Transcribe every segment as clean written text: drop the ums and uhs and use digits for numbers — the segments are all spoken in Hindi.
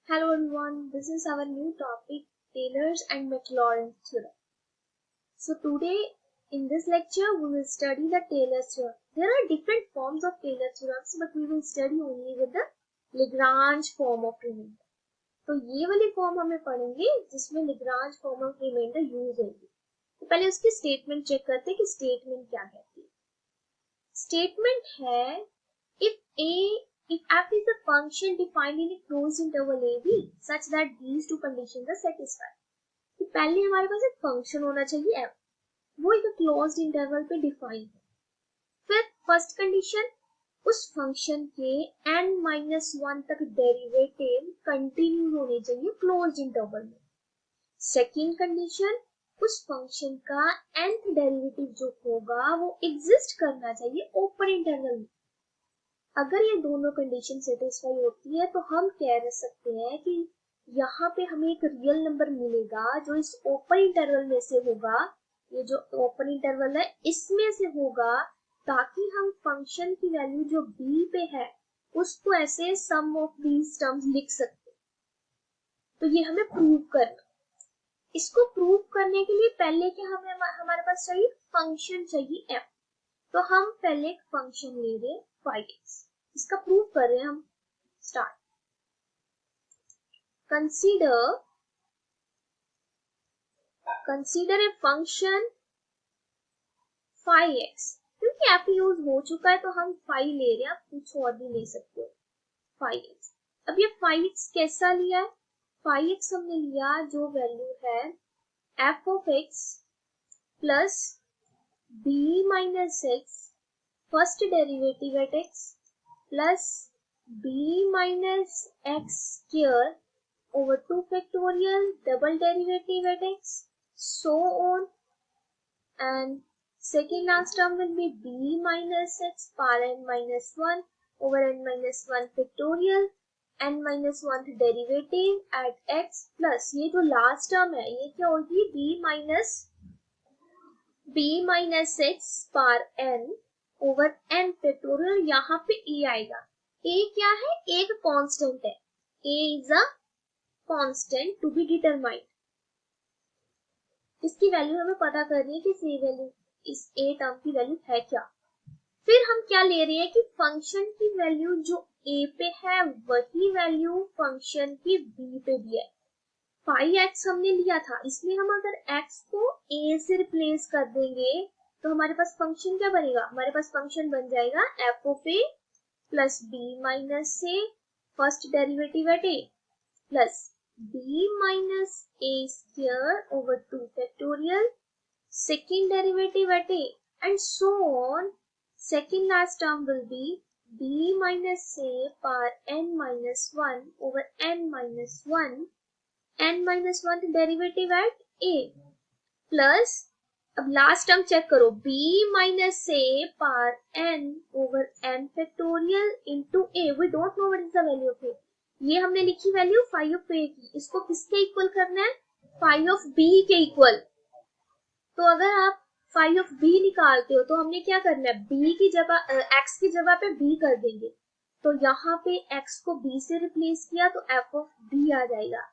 Hello everyone, this is our new topic, Taylor's and Maclaurin's theorem. So today in this lecture we will study the Taylor's theorem. There are different forms of Taylor's theorems but we will study only with the Lagrange form of remainder. तो ये वाली फॉर्म हमें पढ़ेंगे जिसमें Lagrange form of remainder use होगी. तो पहले उसकी स्टेटमेंट चेक करते हैं कि स्टेटमेंट क्या कहती है. स्टेटमेंट है if f is a function defined in a closed interval ab such that these two conditions are satisfied. तो पहले हमारे पास एक फंक्शन होना चाहिए f, वो एक क्लोज्ड इंटरवल पे डिफाइन है. फिर फर्स्ट कंडीशन, उस फंक्शन के n-1 तक डेरिवेटिव कंटिन्यू होने चाहिए क्लोज्ड इंटरवल में. सेकेंड कंडीशन, उस फंक्शन का nth डेरिवेटिव जो होगा वो एग्जिस्ट करना चाहिए ओपन इंटरवल में. अगर ये दोनों कंडीशन सेटिस्फाई होती है तो हम कह सकते हैं कि यहाँ पे हमें एक रियल नंबर मिलेगा जो इस ओपन इंटरवल में से होगा. ये जो ओपन इंटरवल है इसमें से होगा ताकि हम फंक्शन की वैल्यू जो b पे है उसको ऐसे सम ऑफ दीज टर्म्स लिख सकते. तो ये हमें प्रूव करना. इसको प्रूव करने के लिए पहले क्या हमें हमारे पास चाहिए फंक्शन चाहिए f. तो हम पहले एक फंक्शन ले रहे हैं 5x. इसका प्रूव कर रहे हैं हम. Start. Consider a function 5x. क्योंकि f यूज हो चुका है तो हम 5 ले रहे हैं. आप कुछ और भी ले सकते हो. 5x. अब ये 5x कैसा लिया है? 5x हमने लिया जो वैल्यू है f of x plus b minus x first derivative eight x plus b minus x square over 2 factorial double derivative at x so on, and second last term will be b minus x power n minus 1 over n minus 1 factorial n minus 1th derivative at x plus ये जो लास्ट टर्म है ये क्या होगी b minus x power n over n factorial. यहाँ पे a आएगा. a क्या है? एक कांस्टेंट है. a is a constant to be determined. इसकी वैल्यू हमें पता करनी है कि c वैल्यू इस a टर्म की वैल्यू है क्या. फिर हम क्या ले रहे हैं कि फंक्शन की वैल्यू जो a पे है वही वैल्यू फंक्शन की b पे भी है. 5x हमने लिया था, इसमें हम अगर x को a से रिप्लेस कर देंगे तो हमारे पास फंक्शन क्या बनेगा? हमारे पास फंक्शन बन जाएगा f of a plus b minus a first derivative at a plus b minus a square over 2 factorial second derivative at a and so on. Second last term will be b minus a power n minus 1 over n minus 1 derivative at a plus अब लास्ट टर्म चेक करो b minus a power n over n factorial into a. We don't know what is the value of a. ये हमने लिखी वैल्यू फाई ऑफ a की. इसको किसके इक्वल करना है? फाई ऑफ b के इक्वल. तो अगर आप फाई ऑफ b निकालते हो तो हमने क्या करना है? b की जगह x की जगह पे b कर देंगे. तो यहाँ पे x को b से रिप्लेस किया तो f ऑफ b आ जाएगा.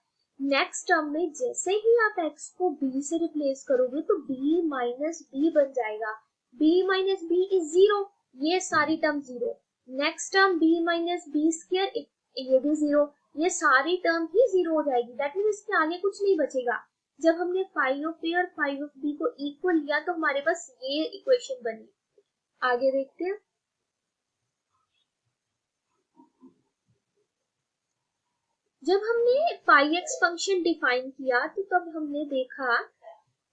नेक्स्ट टर्म में जैसे ही आप x को b से रिप्लेस करोगे तो b माइनस b बन जाएगा. b minus b is 0. ये सारी term 0. Next term b minus b square, ये भी 0. ये सारी टर्म ही 0 हो जाएगी. दैट मीन्स इसके आगे कुछ नहीं बचेगा. जब हमने फाई ऑफ a और फाई ऑफ b को इक्वल लिया तो हमारे पास ये इक्वेशन बनी. आगे देखते हैं. जब हमने phi-x फंक्शन डिफाइन किया तो तब हमने देखा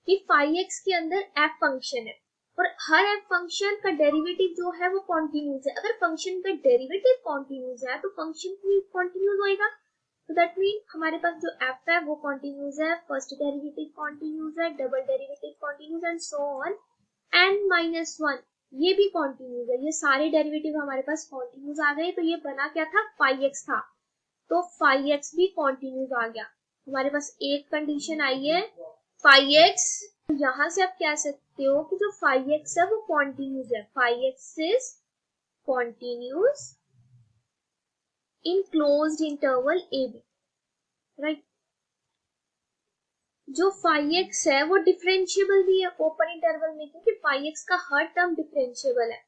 कि phi-x के अंदर f फंक्शन है और हर f फंक्शन का डेरिवेटिव जो है वो कॉन्टिन्यूस है. अगर फंक्शन का डेरिवेटिव कॉन्टिन्यूस है तो फंक्शन भी कॉन्टिन्यूस होएगा. तो दैट मीन हमारे पास जो f है वो कॉन्टिन्यूस है, फर्स्ट डेरिवेटिव कॉन्टिन्यूस है, double derivative continuous and so on. n-1 ये भी कॉन्टिन्यूस है. ये सारे डेरिवेटिव हमारे पास कॉन्टिन्यूस आ गए. तो ये बना क्या था? phi-x था. तो phi-x भी कॉन्टिन्यूस आ गया. हमारे पास एक कंडीशन आई है phi-x. यहाँ से आप कह सकते हो कि जो phi-x है वो कॉन्टिन्यूस है. phi-x is continuous in closed interval ab. Right. जो फाई एक्स है वो डिफरेंशिएबल भी है ओपन इंटरवल में, क्योंकि फाई एक्स का हर टर्म डिफरेंशिएबल है।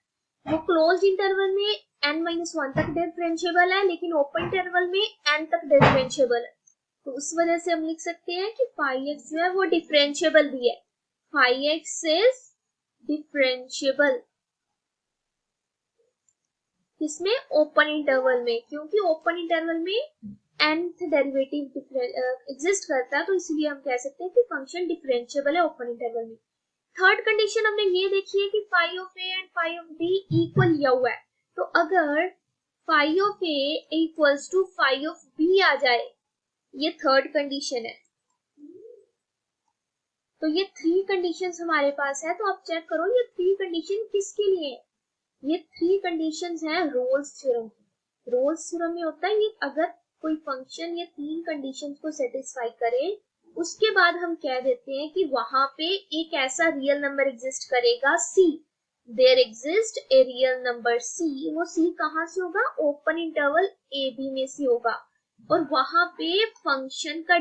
वो क्लोज्ड इंटरवल में n-1 तक डिफरेंशिएबल है, लेकिन ओपन इंटरवल में n तक डिफरेंशिएबल है। तो उस वजह से हम लिख सकते हैं कि फाई एक्स जो है वो डिफरेंशिएबल भी है। फाई एक्स इज डिफरेंशिएबल किसमें? ओपन इंटरवल में, क्योंकि ओपन इंटरवल में nth डेरिवेटिव एग्जिस्ट करता है, तो इसलिए हम कह सकते हैं कि फंक्शन डिफरेंशिएबल है ओपन इंटरवल में। थर्ड कंडीशन हमने ये देखी है कि phi of A and phi of B equal लिया हुआ है। तो अगर phi of A equals to phi of B आ जाए, ये थर्ड कंडीशन है। तो ये 3 कंडीशंस हमारे पास है। तो आप चेक करो ये 3 कंडीशन किसके लिए है। ये 3 कंडीशंस हैं रोल्स थ्योरम की। रोल्स थ्योरम में होता है ये अगर कोई फंक्शन ये 3 कंडीशंस को सेटिस्फाई करे, उसके बाद हम कह देते हैं कि वहां पे एक ऐसा रियल नंबर एग्जिस्ट करेगा c। There exist a real number c। वो c कहां से होगा? ओपन इंटरवल a b में से होगा। और वहां पे फंक्शन का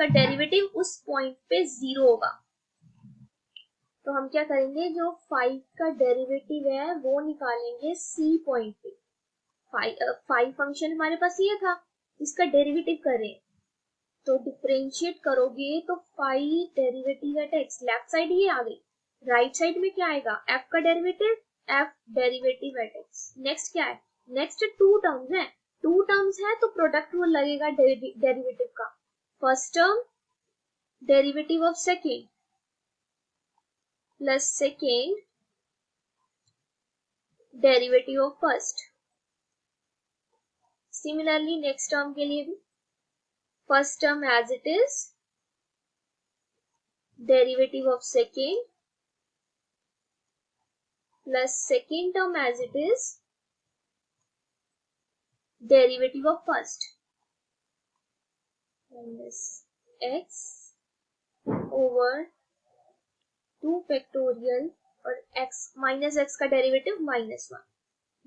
डेरिवेटिव उस पॉइंट पे 0 होगा। तो हम क्या करेंगे, जो 5 का डेरिवेटिव है वो निकालेंगे c पॉइंट पे। 5 फंक्शन हमारे पास ये था, इसका डेरिवेटिव करें तो डिफरेंशिएट करोगे तो 5 derivative eight x, left side ये आ गई। राइट साइड में क्या आएगा? f का derivative, f derivative eight x। Next क्या है? नेक्स्ट 2 टर्म्स है। 2 टर्म्स है तो प्रोडक्ट रूल लगेगा डेरिवेटिव का। First term derivative of second plus second derivative of first. Similarly next term के लिए भी first term as it is, derivative of second plus second term as it is, derivative of first minus x over 2 factorial और x माइनस x का डेरिवेटिव -1।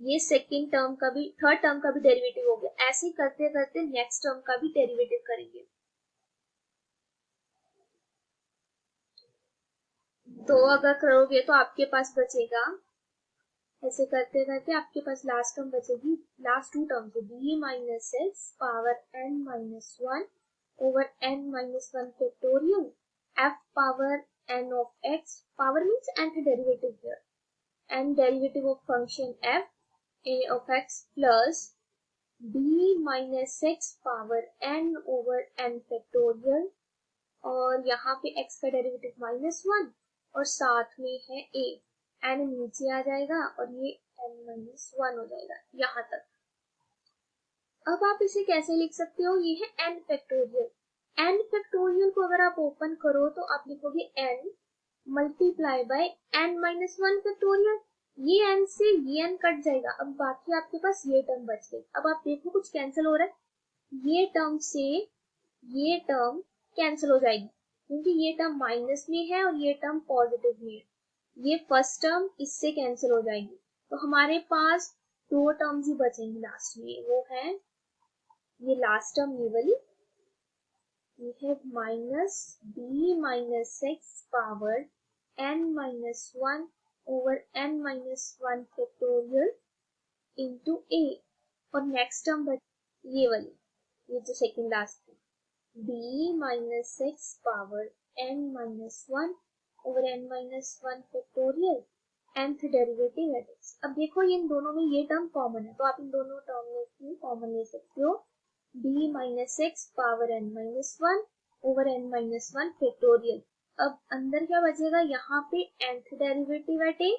ये सेकेंड टर्म का भी, थर्ड टर्म का भी डेरिवेटिव हो गया। ऐसे ही करते करते नेक्स्ट टर्म का भी डेरिवेटिव करेंगे। तो अगर करोगे तो आपके पास बचेगा, ऐसे करते करते आपके पास लास्ट टर्म बचेगी, लास्ट 2 टर्म से b minus x power n-1 over n-1 factorial f power n of x, power means nth derivative here, n derivative of function f a of x plus b minus x power n over n factorial, और यहाँ पे x का डेरिवेटिव -1 और साथ में है a। n नीचे आ जाएगा और ये n-1 हो जाएगा यहाँ तक। अब आप इसे कैसे लिख सकते हो? ये है n फैक्टोरियल। n फैक्टोरियल को अगर आप ओपन करो तो आप लिखोगे n multiply by n-1 factorial. ये n से ये n कट जाएगा। अब बाकी आपके पास ये टर्म बच गई। अब आप देखो कुछ कैंसिल हो रहा है। ये टर्म से ये टर्म कैंसिल हो जाएगी, क्योंकि ये टर्म माइनस में है और ये टर्म पॉजिटिव में है। ये फर्स्ट टर्म इससे कैंसिल हो जाएगी। तो हमारे पास 2 टर्म्स ही बचेंगी लास्ट में। वो है ये लास्ट टर्म ये वाली, ये है minus b minus x power n-1 over n-1 factorial into a। और नेक्स्ट टर्म ये वाली, ये जो second last b minus x power n-1 over n-1 factorial nth derivative eight x। अब देखो इन दोनों में ये टर्म कॉमन है, तो आप इन दोनों टर्म में कॉमन ले सकते हो। b minus x power n-1 over n-1 factorial. अब अंदर क्या बचेगा? यहाँ पे nth derivative at a,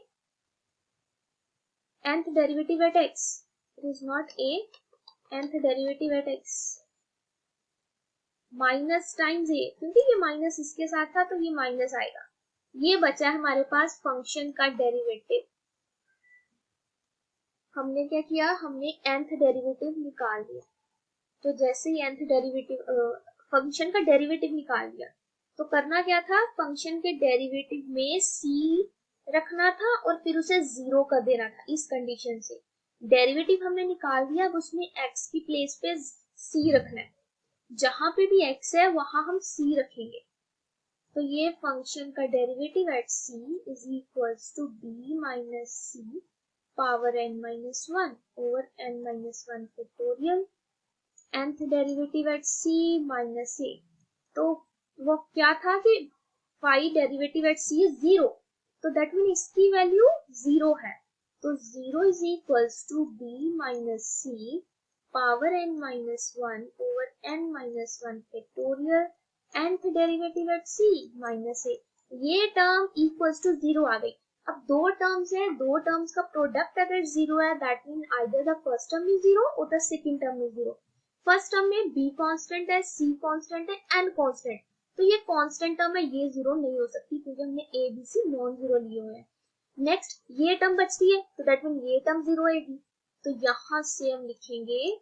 nth derivative eight x, it is not a, nth derivative eight x minus times a, क्योंकि ये माइनस इसके साथ था तो ये माइनस आएगा। ये बचा है हमारे पास फंक्शन का डेरिवेटिव। हमने क्या किया? हमने nth डेरिवेटिव निकाल दिया। तो जैसे ही nth डेरिवेटिव फंक्शन का डेरिवेटिव निकाल दिया, तो करना क्या था? फंक्शन के डेरिवेटिव में c रखना था और फिर उसे 0 कर देना था। इस कंडीशन से डेरिवेटिव हमने निकाल दिया, अब उसमें x की प्लेस पे c रखना है। जहां पे भी x है वहां हम c रखेंगे। तो ये फंक्शन का derivative at c is equals to b minus c power n minus one over n minus one factorial, nth derivative at c minus a। तो वो क्या था कि phi derivative at c is 0, तो दैट मीन इसकी वैल्यू 0 है। तो 0 is equals to b minus c power n minus one over n minus one factorial, nth derivative at c minus a। ये टर्म इक्वल्स टू 0 आ गई। अब दो टर्म्स है, दो टर्म्स का प्रोडक्ट अगर 0 है that mean either the first term is 0 और the second term is 0। First term में b कांस्टेंट है, c कांस्टेंट है, n कांस्टेंट, तो ये कांस्टेंट टर्म है, ये 0 नहीं हो सकती क्योंकि हमने a b c नॉन 0 लिए हुए हैं। नेक्स्ट ये टर्म बचती है तो दैट मीन ये टर्म 0 आएगी। तो यहाँ से हम लिखेंगे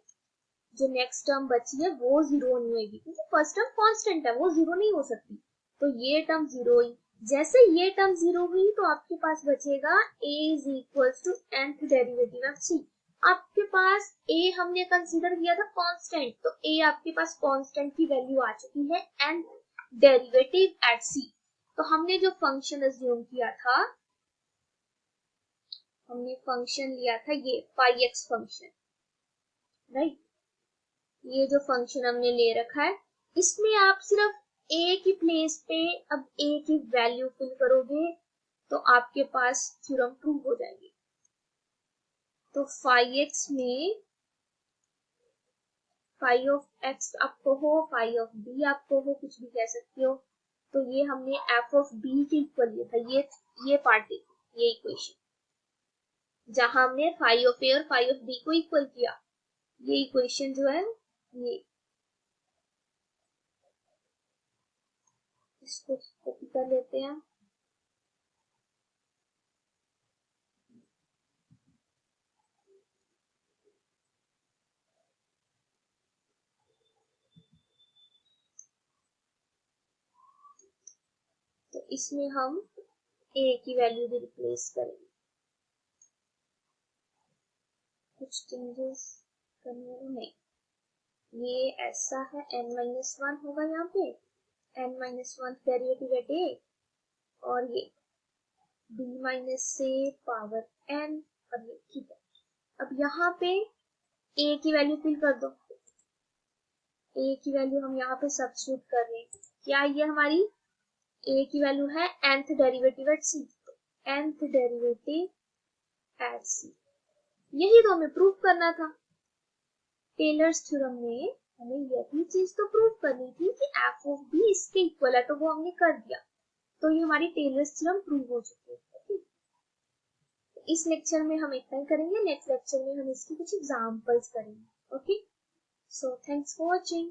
जो नेक्स्ट टर्म बची है वो 0 नहीं होगी क्योंकि फर्स्ट टर्म कांस्टेंट है, वो 0 नहीं हो सकती। तो ये टर्म 0 हुई। जैसे ये टर्म 0 हुई तो आपके पास बचेगा a is equals to nth derivative of c। आपके पास a हमने कंसीडर किया था कांस्टेंट, तो a आपके पास कांस्टेंट की वैल्यू आ चुकी है nth डेरिवेटिव एट c। तो हमने जो फंक्शन अज्यूम किया था, हमने फंक्शन लिया था ये फाई एक्स फंक्शन, राइट। ये जो फंक्शन हमने ले रखा है इसमें आप सिर्फ a की प्लेस पे अब a की वैल्यू फिल करोगे तो आपके पास थ्योरम प्रूव हो जाएगी। तो फाई एक्स में फाई ऑफ एक्स आपको हो, फाई ऑफ बी आपको हो, कुछ भी कह सकते हो। तो ये हमने एफ ऑफ बी के इक्वल लिया था, ये पार्ट देखो, ये इक्वेशन जहां हमने फाई ऑफ ए और फाई ऑफ बी को इक्वल किया, ये इक्वेशन जो है ये, इसको कॉपी कर लेते हैं। तो इसमें हम a की वैल्यू भी रिप्लेस करेंगे, कुछ चेंजेस करने नहीं, ये ऐसा है n माइनस वन होगा यहाँ पे, n minus one derivative at a, और ये b माइनस से पावर n, और ये ठीक है। अब यहाँ पे a की वैल्यू फिल कर दो, a की वैल्यू हम यहाँ पे सब्स्टिट्यूट कर रहे हैं। क्या ये हमारी a की वैल्यू है nth derivative at c, nth derivative at c, यही तो हमें प्रूव करना था। टेलर्स थ्योरम में हमें यही चीज तो प्रूव करनी थी कि एफ ऑफ बी इसके इक्वल है, तो वो हमने कर दिया। तो ये हमारी टेलर्स थ्योरम प्रूव हो चुकी है। तो इस लेक्चर में हम इतना ही करेंगे, नेक्स्ट लेक्चर में हम इसकी कुछ एग्जांपल्स करेंगे। Okay, so thanks for watching.